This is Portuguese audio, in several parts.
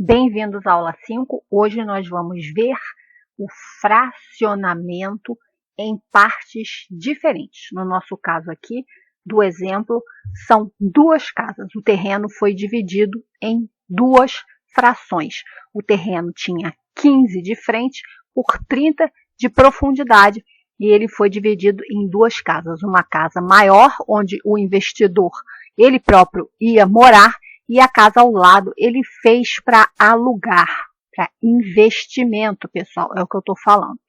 Bem-vindos à aula 5. Hoje nós vamos ver o fracionamento em partes diferentes. No nosso caso aqui, do exemplo, são duas casas. O terreno foi dividido em duas frações. O terreno tinha 15 de frente por 30 de profundidade e ele foi dividido em duas casas. Uma casa maior, onde o investidor, ele próprio, ia morar, e a casa ao lado ele fez para alugar, para investimento, pessoal, é o que eu estou falando.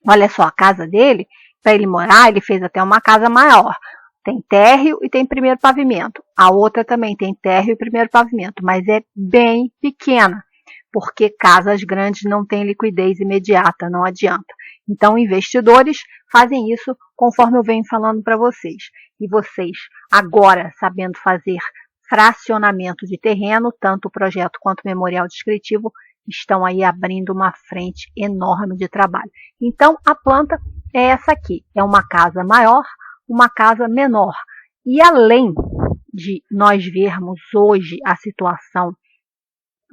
Olha só, a casa dele, para ele morar, ele fez até uma casa maior. Tem térreo e tem primeiro pavimento. A outra também tem térreo e primeiro pavimento, mas é bem pequena, porque casas grandes não têm liquidez imediata, não adianta. Então, investidores fazem isso conforme eu venho falando para vocês. E vocês, agora, sabendo fazer fracionamento de terreno, tanto o projeto quanto o memorial descritivo, estão aí abrindo uma frente enorme de trabalho. Então, a planta é essa aqui, é uma casa maior, uma casa menor. E além de nós vermos hoje a situação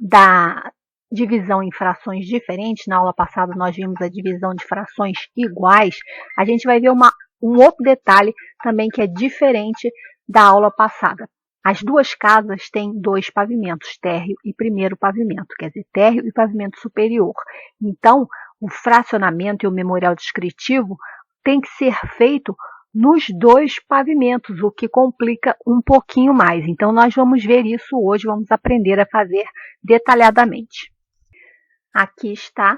da divisão em frações diferentes, na aula passada nós vimos a divisão de frações iguais, a gente vai ver um outro detalhe também que é diferente da aula passada. As duas casas têm dois pavimentos, térreo e primeiro pavimento, quer dizer, térreo e pavimento superior. Então, o fracionamento e o memorial descritivo tem que ser feito nos dois pavimentos, o que complica um pouquinho mais. Então, nós vamos ver isso hoje, vamos aprender a fazer detalhadamente. Aqui está a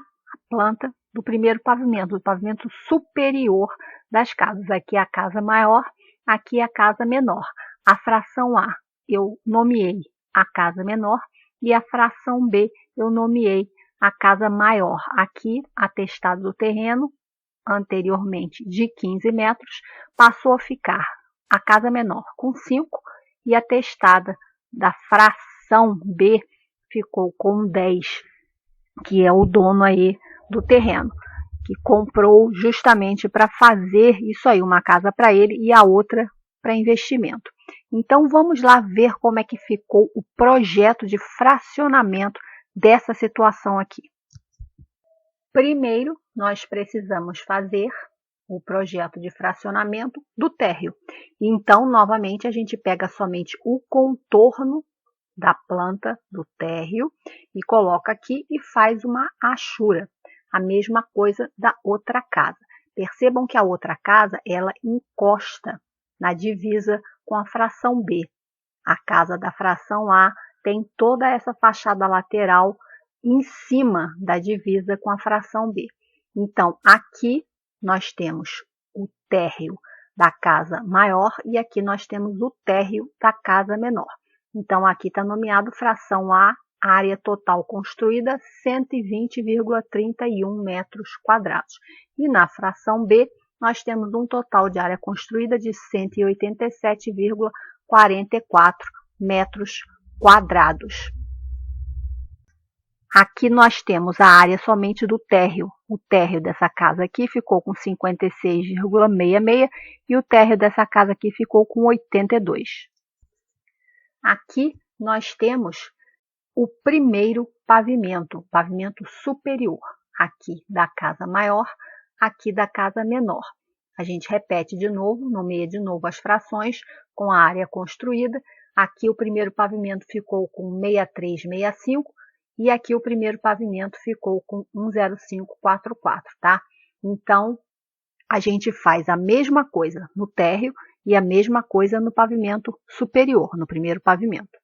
planta do primeiro pavimento, do pavimento superior das casas. Aqui é a casa maior, aqui é a casa menor. A fração A eu nomeei a casa menor e a fração B eu nomeei a casa maior. Aqui, atestado do terreno, anteriormente de 15 metros, passou a ficar a casa menor com 5 e a testada da fração B ficou com 10, que é o dono aí do terreno, que comprou justamente para fazer isso aí, uma casa para ele e a outra para investimento. Então vamos lá ver como é que ficou o projeto de fracionamento dessa situação aqui. Primeiro, nós precisamos fazer o projeto de fracionamento do térreo. Então, novamente, a gente pega somente o contorno da planta do térreo e coloca aqui e faz uma hachura. A mesma coisa da outra casa. Percebam que a outra casa, ela encosta na divisa com a fração B. A casa da fração A tem toda essa fachada lateral em cima da divisa com a fração B. Então, aqui nós temos o térreo da casa maior e aqui nós temos o térreo da casa menor. Então, aqui está nomeado fração A, área total construída, 120,31 metros quadrados. E na fração B, nós temos um total de área construída de 187,44 metros quadrados. Aqui nós temos a área somente do térreo. O térreo dessa casa aqui ficou com 56,66 e o térreo dessa casa aqui ficou com 82. Aqui nós temos o primeiro pavimento, pavimento superior, aqui da casa maior, aqui da casa menor. A gente repete de novo, nomeia de novo as frações com a área construída. Aqui o primeiro pavimento ficou com 6365 e aqui o primeiro pavimento ficou com 10544, tá? Então, a gente faz a mesma coisa no térreo e a mesma coisa no pavimento superior, no primeiro pavimento.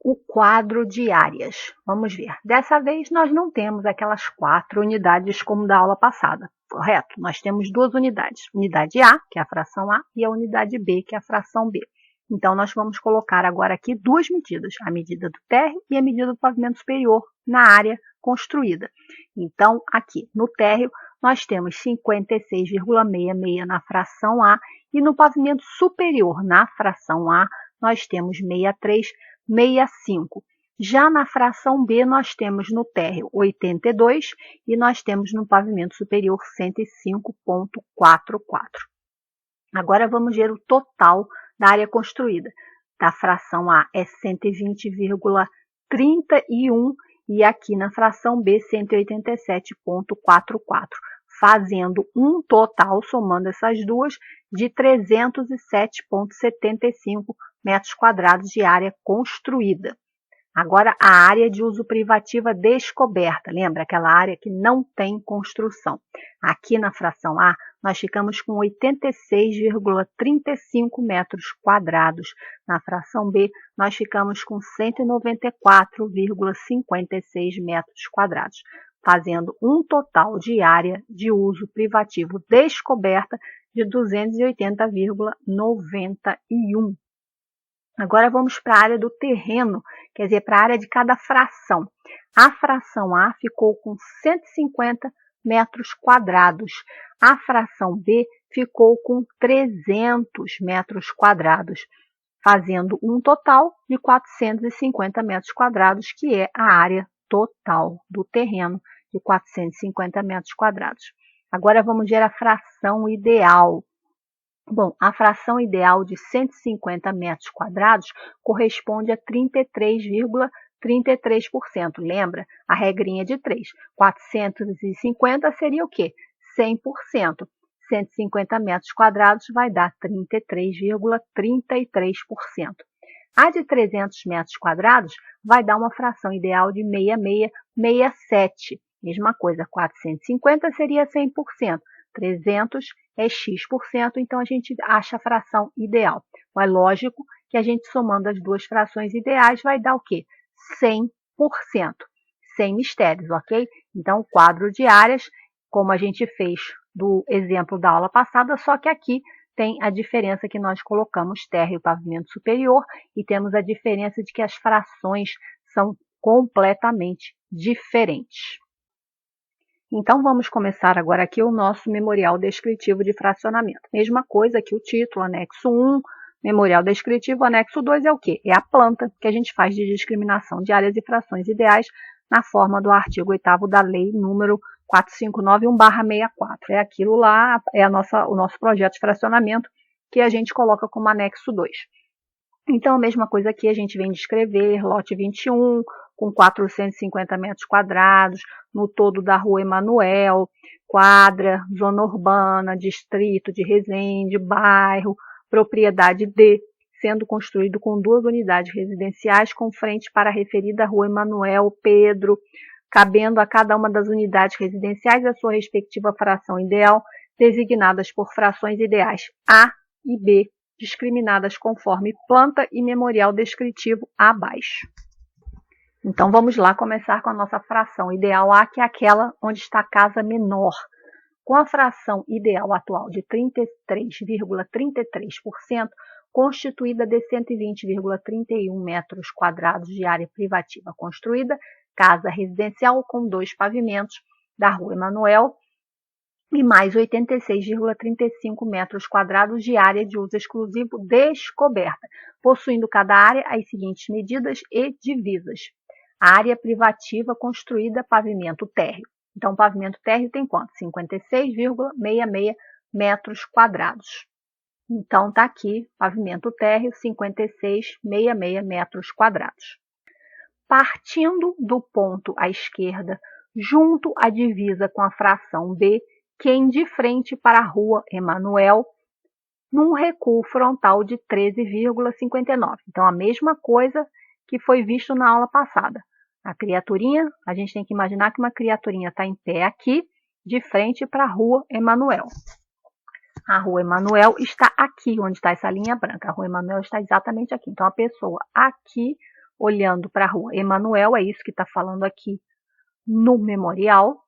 O quadro de áreas. Vamos ver. Dessa vez nós não temos aquelas 4 unidades como da aula passada, correto? Nós temos 2 unidades. Unidade A, que é a fração A, e a unidade B, que é a fração B. Então, nós vamos colocar agora aqui 2 medidas, a medida do térreo e a medida do pavimento superior na área construída. Então, aqui no térreo, nós temos 56,66 na fração A e no pavimento superior, na fração A, nós temos 63,65. Já na fração B, nós temos no térreo 82 e nós temos no pavimento superior 105,44. Agora vamos ver o total da área construída. Da fração A é 31 e aqui na fração B 187,44, fazendo um total, somando essas duas, de 307,75 metros quadrados de área construída. Agora, a área de uso privativa descoberta, lembra aquela área que não tem construção. Aqui na fração A, nós ficamos com 86,35 metros quadrados. Na fração B, nós ficamos com 194,56 metros quadrados, fazendo um total de área de uso privativo descoberta de 280,91. Agora vamos para a área do terreno, quer dizer, para a área de cada fração. A fração A ficou com 150 metros quadrados. A fração B ficou com 300 metros quadrados, fazendo um total de 450 metros quadrados, que é a área total do terreno, de 450 metros quadrados. Agora vamos ver a fração ideal. Bom, a fração ideal de 150 metros quadrados corresponde a 33,33%. Lembra? A regrinha de 3. 450 seria o quê? 100%. 150 metros quadrados vai dar 33,33%. A de 300 metros quadrados vai dar uma fração ideal de 6667. Mesma coisa, 450 seria 100%. 300 é x%, então a gente acha a fração ideal. Mas lógico que a gente somando as duas frações ideais vai dar o quê? 100%. Sem mistérios, ok? Então, o quadro de áreas, como a gente fez do exemplo da aula passada, só que aqui tem a diferença que nós colocamos terra e o pavimento superior e temos a diferença de que as frações são completamente diferentes. Então, vamos começar agora aqui o nosso memorial descritivo de fracionamento. Mesma coisa que o título, anexo 1, memorial descritivo, anexo 2 é o quê? É a planta que a gente faz de discriminação de áreas e frações ideais na forma do artigo 8º da lei número 4591/64. É aquilo lá, é o nosso projeto de fracionamento que a gente coloca como anexo 2. Então, a mesma coisa aqui, a gente vem descrever lote 21, com 450 metros quadrados, no todo da Rua Emanuel, quadra, zona urbana, distrito de Resende, bairro, propriedade D, sendo construído com 2 unidades residenciais com frente para a referida Rua Emanuel Pedro, cabendo a cada uma das unidades residenciais a sua respectiva fração ideal, designadas por frações ideais A e B, discriminadas conforme planta e memorial descritivo abaixo. Então, vamos lá começar com a nossa fração ideal A, que é aquela onde está a casa menor. Com a fração ideal atual de 33,33%, constituída de 120,31 metros quadrados de área privativa construída, casa residencial com 2 pavimentos da Rua Emanuel, e mais 86,35 metros quadrados de área de uso exclusivo descoberta, possuindo cada área as seguintes medidas e divisas. A área privativa construída pavimento térreo. Então, o pavimento térreo tem quanto? 56,66 metros quadrados. Então, está aqui, pavimento térreo, 56,66 metros quadrados. Partindo do ponto à esquerda, junto à divisa com a fração B, que é de frente para a Rua Emanuel, num recuo frontal de 13,59. Então, a mesma coisa que foi visto na aula passada. A criaturinha, a gente tem que imaginar que uma criaturinha está em pé aqui, de frente para a Rua Emanuel. A Rua Emanuel está aqui, onde está essa linha branca. A Rua Emanuel está exatamente aqui. Então, a pessoa aqui, olhando para a Rua Emanuel, é isso que está falando aqui no memorial,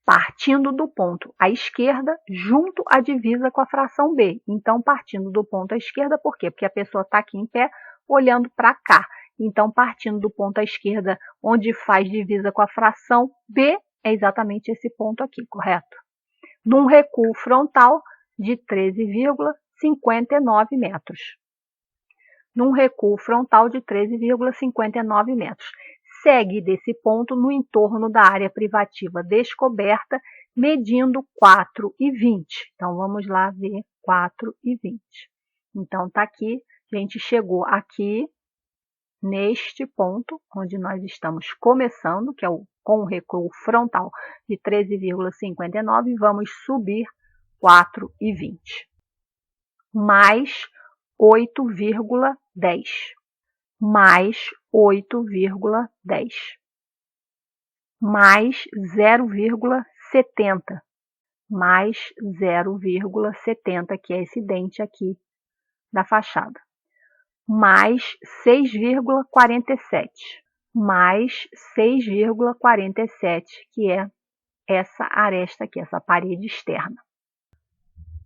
partindo do ponto à esquerda, junto à divisa com a fração B. Então, partindo do ponto à esquerda, por quê? Porque a pessoa está aqui em pé, olhando para cá. Então, partindo do ponto à esquerda, onde faz divisa com a fração B, é exatamente esse ponto aqui, correto? Num recuo frontal de 13,59 metros. Num recuo frontal de 13,59 metros. Segue desse ponto no entorno da área privativa descoberta, medindo 4,20. Então, vamos lá ver 4,20. Então, está aqui, a gente chegou aqui, neste ponto, onde nós estamos começando, que é com o recuo frontal de 13,59, vamos subir 4,20. Mais 8,10. Mais 8,10. Mais 0,70. Mais 0,70, que é esse dente aqui da fachada. Mais 6,47, mais 6,47, que é essa aresta aqui, essa parede externa.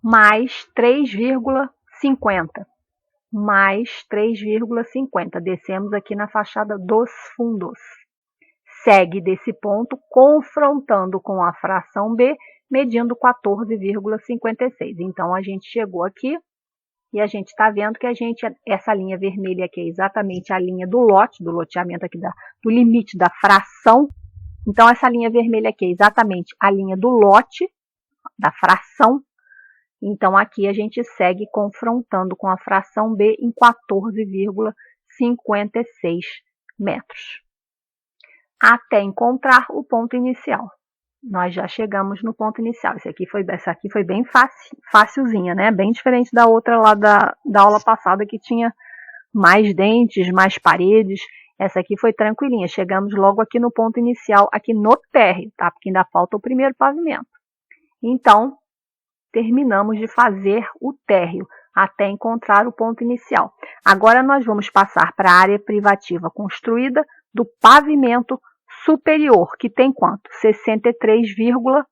Mais 3,50, mais 3,50. Descemos aqui na fachada dos fundos. Segue desse ponto, confrontando com a fração B, medindo 14,56. Então, a gente chegou aqui. E a gente está vendo que essa linha vermelha aqui é exatamente a linha do lote, do loteamento aqui do limite da fração. Então, essa linha vermelha aqui é exatamente a linha do lote, da fração. Então, aqui a gente segue confrontando com a fração B em 14,56 metros. Até encontrar o ponto inicial. Nós já chegamos no ponto inicial. Essa aqui foi bem facilzinha, né? Bem diferente da outra lá da aula passada, que tinha mais dentes, mais paredes. Essa aqui foi tranquilinha. Chegamos logo aqui no ponto inicial, aqui no térreo, tá? Porque ainda falta o primeiro pavimento. Então, terminamos de fazer o térreo até encontrar o ponto inicial. Agora nós vamos passar para a área privativa construída do pavimento superior, que tem quanto? 63,65.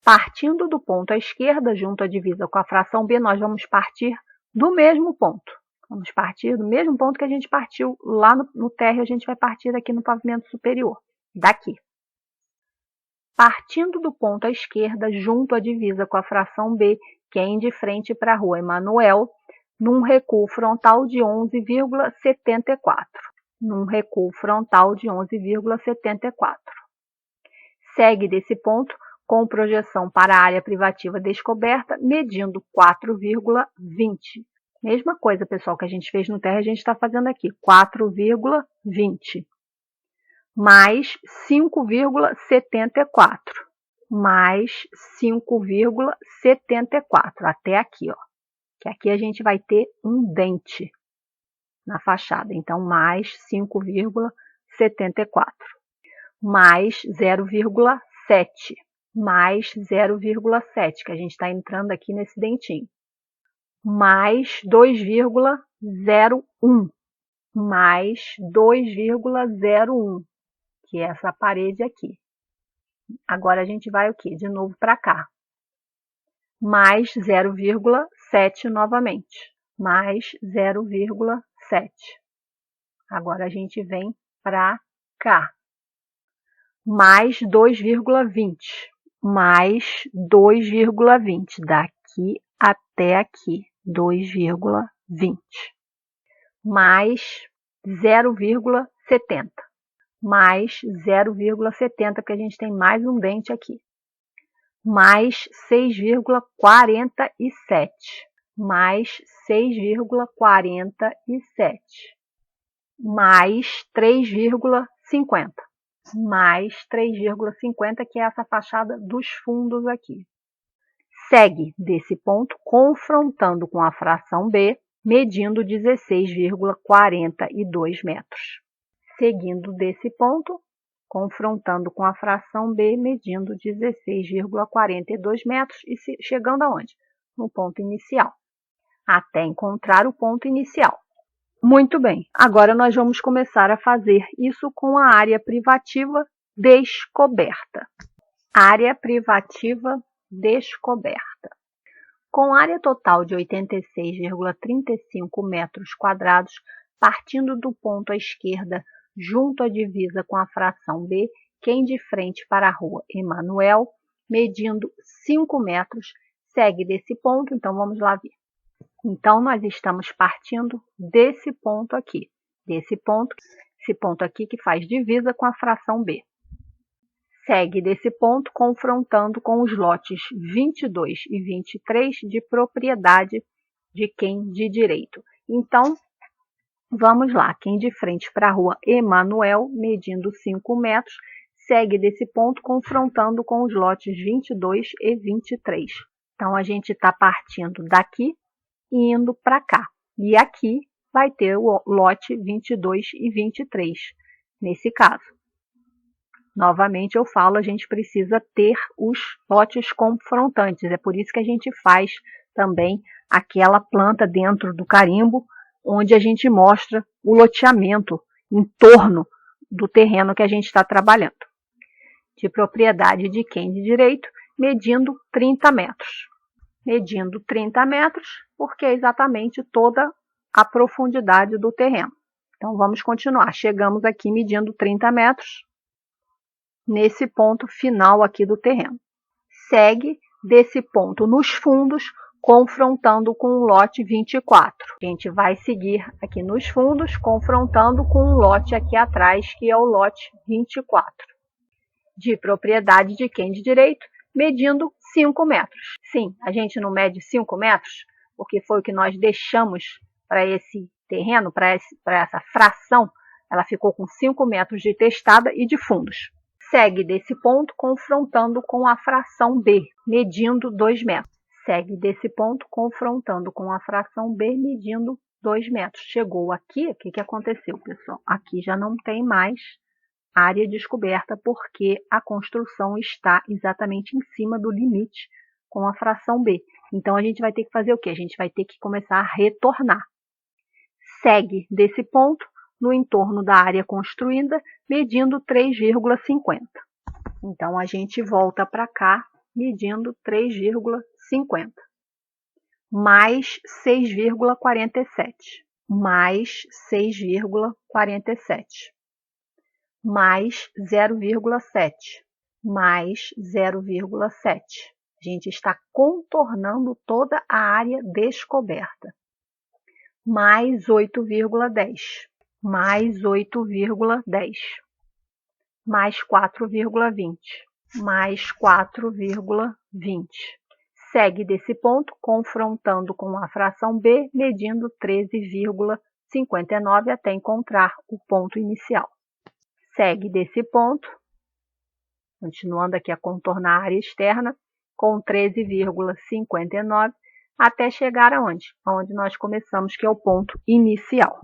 Partindo do ponto à esquerda, junto à divisa com a fração B, nós vamos partir do mesmo ponto. Vamos partir do mesmo ponto que a gente partiu lá no térreo, a gente vai partir aqui no pavimento superior, daqui. Partindo do ponto à esquerda, junto à divisa com a fração B, que é de frente para a rua Emanuel, num recuo frontal de 11,74. Num recuo frontal de 11,74. Segue desse ponto com projeção para a área privativa descoberta, medindo 4,20. Mesma coisa, pessoal, que a gente fez no térreo, a gente está fazendo aqui, 4,20. Mais 5,74. Mais 5,74. Até aqui, ó. Que aqui a gente vai ter um dente na fachada. Então, mais 5,74. Mais 0,7. Mais 0,7, que a gente está entrando aqui nesse dentinho. Mais 2,01. Mais 2,01, que é essa parede aqui. Agora a gente vai o quê? De novo para cá. Mais 0,7 novamente. Mais 0,7. Agora a gente vem para cá. Mais 2,20. Mais 2,20. Daqui até aqui. 2,20. Mais 0,70. Mais 0,70, porque a gente tem mais um dente aqui. Mais 6,47. Mais 6,47. Mais 3,50. Mais 3,50, que é essa fachada dos fundos aqui. Segue desse ponto, confrontando com a fração B, medindo 16,42 metros. Seguindo desse ponto, confrontando com a fração B, medindo 16,42 metros e chegando aonde? No ponto inicial, até encontrar o ponto inicial. Muito bem, agora nós vamos começar a fazer isso com a área privativa descoberta. Área privativa descoberta. Com área total de 86,35 metros quadrados, partindo do ponto à esquerda, junto à divisa com a fração B, que é de frente para a rua Emanuel, medindo 5 metros, segue desse ponto, então vamos lá ver. Então, nós estamos partindo desse ponto aqui, esse ponto aqui que faz divisa com a fração B. Segue desse ponto, confrontando com os lotes 22 e 23 de propriedade de quem de direito. Então, Vamos lá, quem de frente para a rua Emanuel, medindo 5 metros, segue desse ponto confrontando com os lotes 22 e 23. Então, a gente está partindo daqui e indo para cá. E aqui vai ter o lote 22 e 23, nesse caso. Novamente eu falo, a gente precisa ter os lotes confrontantes. É por isso que a gente faz também aquela planta dentro do carimbo, onde a gente mostra o loteamento em torno do terreno que a gente está trabalhando. De propriedade de quem de direito, medindo 30 metros. Medindo 30 metros, porque é exatamente toda a profundidade do terreno. Então, vamos continuar. Chegamos aqui medindo 30 metros, nesse ponto final aqui do terreno. Segue desse ponto nos fundos, confrontando com o lote 24. A gente vai seguir aqui nos fundos, confrontando com o lote aqui atrás, que é o lote 24. De propriedade de quem de direito, medindo 5 metros. Sim, a gente não mede 5 metros, porque foi o que nós deixamos para esse terreno, para essa fração. Ela ficou com 5 metros de testada e de fundos. Segue desse ponto, confrontando com a fração B, medindo 2 metros. Segue desse ponto, confrontando com a fração B, medindo 2 metros. Chegou aqui, o que aconteceu, pessoal? Aqui já não tem mais área descoberta, porque a construção está exatamente em cima do limite com a fração B. Então, a gente vai ter que fazer o quê? A gente vai ter que começar a retornar. Segue desse ponto, no entorno da área construída, medindo 3,50. Então, a gente volta para cá, medindo 3,50. Mais 6,47. Mais 6,47. Mais 0,7. Mais 0,7. A gente está contornando toda a área descoberta. Mais 8,10. Mais 8,10. Mais 4,20. Mais 4,20. Segue desse ponto, confrontando com a fração B, medindo 13,59 até encontrar o ponto inicial. Segue desse ponto, continuando aqui a contornar a área externa, com 13,59 até chegar aonde? Onde nós começamos, que é o ponto inicial.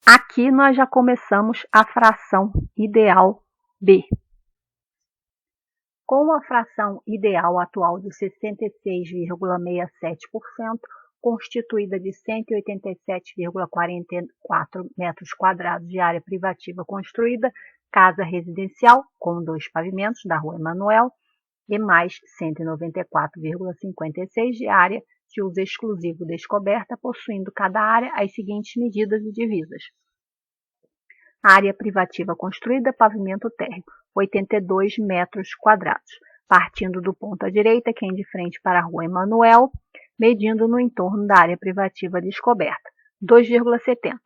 Aqui nós já começamos a fração ideal B. Com a fração ideal atual de 66,67%, constituída de 187,44 metros quadrados de área privativa construída, casa residencial com 2 pavimentos da Rua Emanuel, e mais 194,56 de área de uso exclusivo descoberta, possuindo cada área as seguintes medidas e divisas. Área privativa construída, pavimento térreo, 82 metros quadrados. Partindo do ponto à direita, quem de frente para a Rua Emanuel, medindo no entorno da área privativa descoberta, 2,70.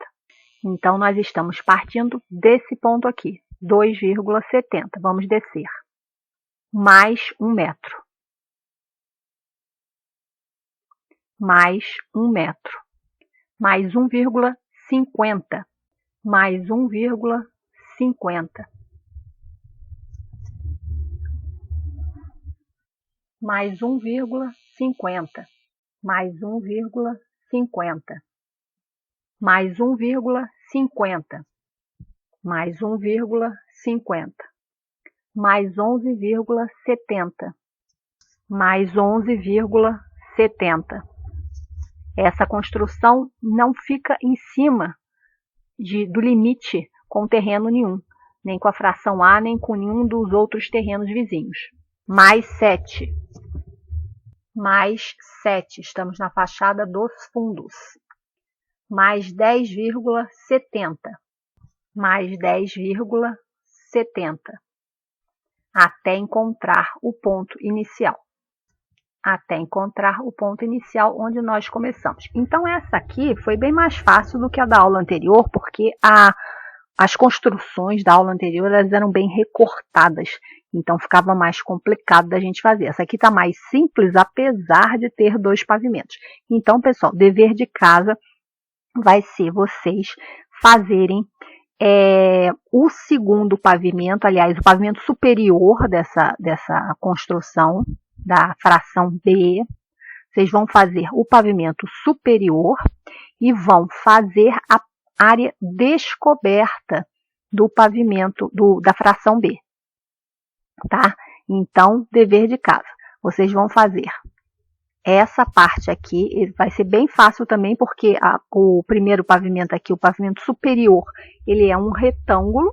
Então, nós estamos partindo desse ponto aqui, 2,70. Vamos descer. Mais 1 metro. Mais 1 metro. Mais 1,50. Mais 1,50. Mais 1,50. Mais 1,50. Mais 1,50. Mais 1,50. Mais 11,70. Mais 11,70. Essa construção não fica em cima do limite com terreno nenhum, nem com a fração A, nem com nenhum dos outros terrenos vizinhos. Mais 7. Mais 7. Estamos na fachada dos fundos. Mais 10,70. Mais 10,70. Até encontrar o ponto inicial. Até encontrar o ponto inicial onde nós começamos. Então, essa aqui foi bem mais fácil do que a da aula anterior, porque as construções da aula anterior elas eram bem recortadas, então ficava mais complicado da gente fazer. Essa aqui está mais simples, apesar de ter 2 pavimentos. Então, pessoal, dever de casa, vai ser vocês fazerem o segundo pavimento, aliás, o pavimento superior dessa construção da fração B. Vocês vão fazer o pavimento superior e vão fazer a área descoberta do pavimento da fração B, tá? Então, dever de casa. Vocês vão fazer essa parte aqui, vai ser bem fácil também, porque o primeiro pavimento aqui, o pavimento superior, ele é um retângulo,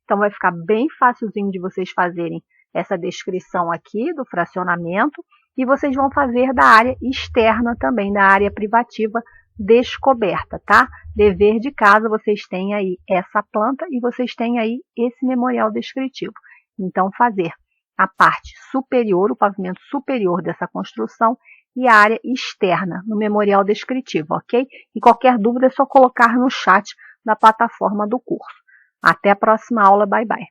então vai ficar bem facilzinho de vocês fazerem essa descrição aqui do fracionamento, e vocês vão fazer da área externa também, da área privativa descoberta, tá? Dever de casa, vocês têm aí essa planta e vocês têm aí esse memorial descritivo. Então, fazer a parte superior, o pavimento superior dessa construção e a área externa no memorial descritivo, ok? E qualquer dúvida é só colocar no chat da plataforma do curso. Até a próxima aula, bye bye!